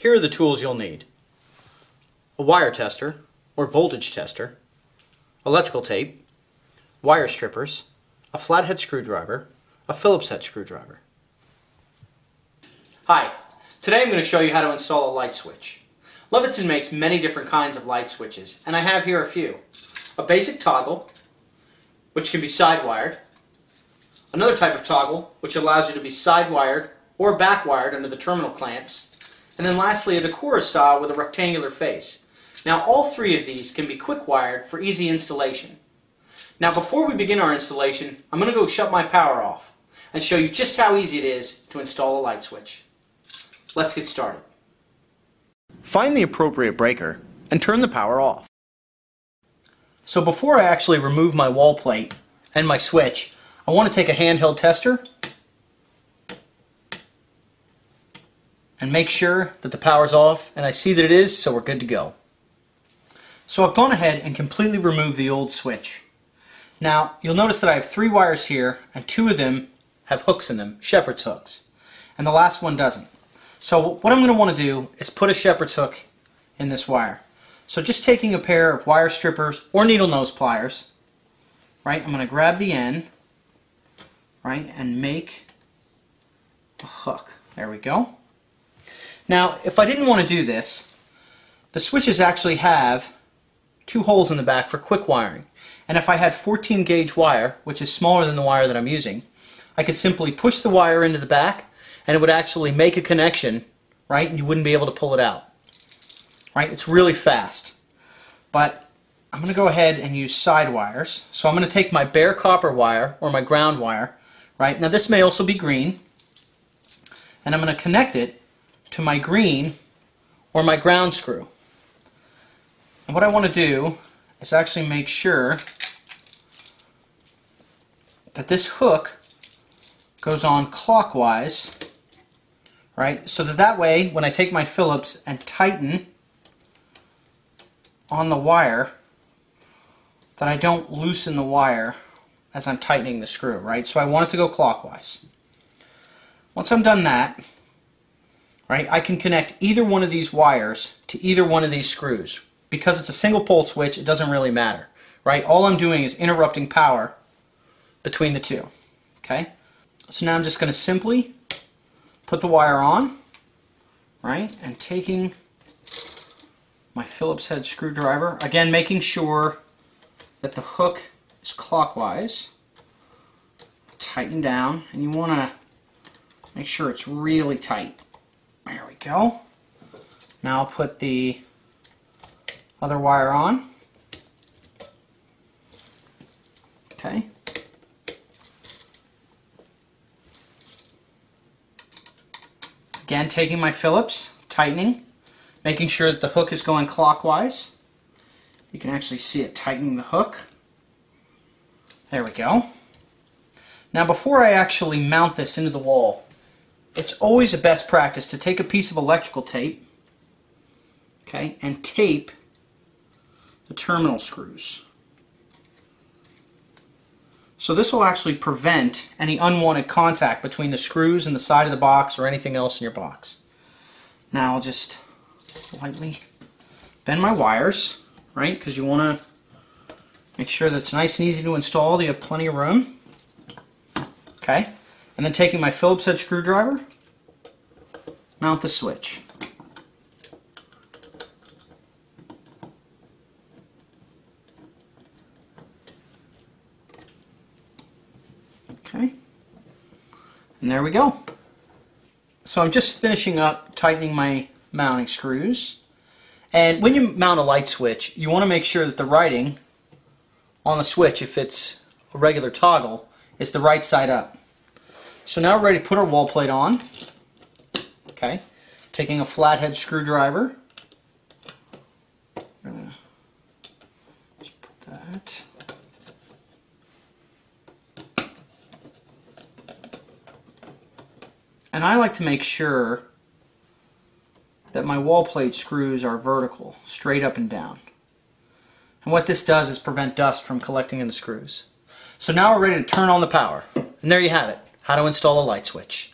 Here are the tools you'll need: a wire tester or voltage tester, electrical tape, wire strippers, a flathead screwdriver, a Phillips head screwdriver. Hi, today I'm going to show you how to install a light switch. Leviton makes many different kinds of light switches, and I have here a few. A basic toggle, which can be side-wired. Another type of toggle, which allows you to be side-wired or back-wired under the terminal clamps. And then lastly, a Decora style with a rectangular face. Now all three of these can be quick-wired for easy installation. Now before we begin our installation, I'm going to go shut my power off and show you just how easy it is to install a light switch. Let's get started. Find the appropriate breaker and turn the power off. So before I actually remove my wall plate and my switch, I want to take a handheld tester and make sure that the power's off, and I see that it is, so we're good to go. So I've gone ahead and completely removed the old switch. Now you'll notice that I have 3 wires here and 2 of them have hooks in them, shepherd's hooks, and the last one doesn't. So what I'm going to want to do is put a shepherd's hook in this wire. So just taking a pair of wire strippers or needle nose pliers, right, I'm going to grab the end, right, and make a hook. There we go. Now if I didn't want to do this, the switches actually have 2 holes in the back for quick wiring. And if I had 14 gauge wire, which is smaller than the wire that I'm using, I could simply push the wire into the back and it would actually make a connection, right, and you wouldn't be able to pull it out. Right? It's really fast. But I'm going to go ahead and use side wires. So I'm going to take my bare copper wire or my ground wire, right? Now this may also be green, and I'm going to connect it to my green or my ground screw. And what I want to do is actually make sure that this hook goes on clockwise, right? So that way, when I take my Phillips and tighten on the wire, that I don't loosen the wire as I'm tightening the screw, right? So I want it to go clockwise. Once I'm done that, right, I can connect either one of these wires to either one of these screws. Because it's a single pole switch, it doesn't really matter, right? All I'm doing is interrupting power between the two, okay? So now I'm just going to simply put the wire on, right, and taking my Phillips head screwdriver, again making sure that the hook is clockwise, tighten down, and you want to make sure it's really tight. There we go. Now I'll put the other wire on. Okay. Again, taking my Phillips, tightening, making sure that the hook is going clockwise. You can actually see it tightening the hook. There we go. Now before I actually mount this into the wall, it's always a best practice to take a piece of electrical tape, okay, and tape the terminal screws. So this will actually prevent any unwanted contact between the screws and the side of the box or anything else in your box. Now I'll just lightly bend my wires, right, because you want to make sure that it's nice and easy to install. You have plenty of room. Okay, and then taking my Phillips head screwdriver, mount the switch. Okay, and there we go. So I'm just finishing up tightening my mounting screws. And when you mount a light switch, you want to make sure that the writing on the switch, if it's a regular toggle, is the right side up. So now we're ready to put our wall plate on. Okay, taking a flathead screwdriver. Just put that. And I like to make sure that my wall plate screws are vertical, straight up and down. And what this does is prevent dust from collecting in the screws. So now we're ready to turn on the power. And there you have it, how to install a light switch.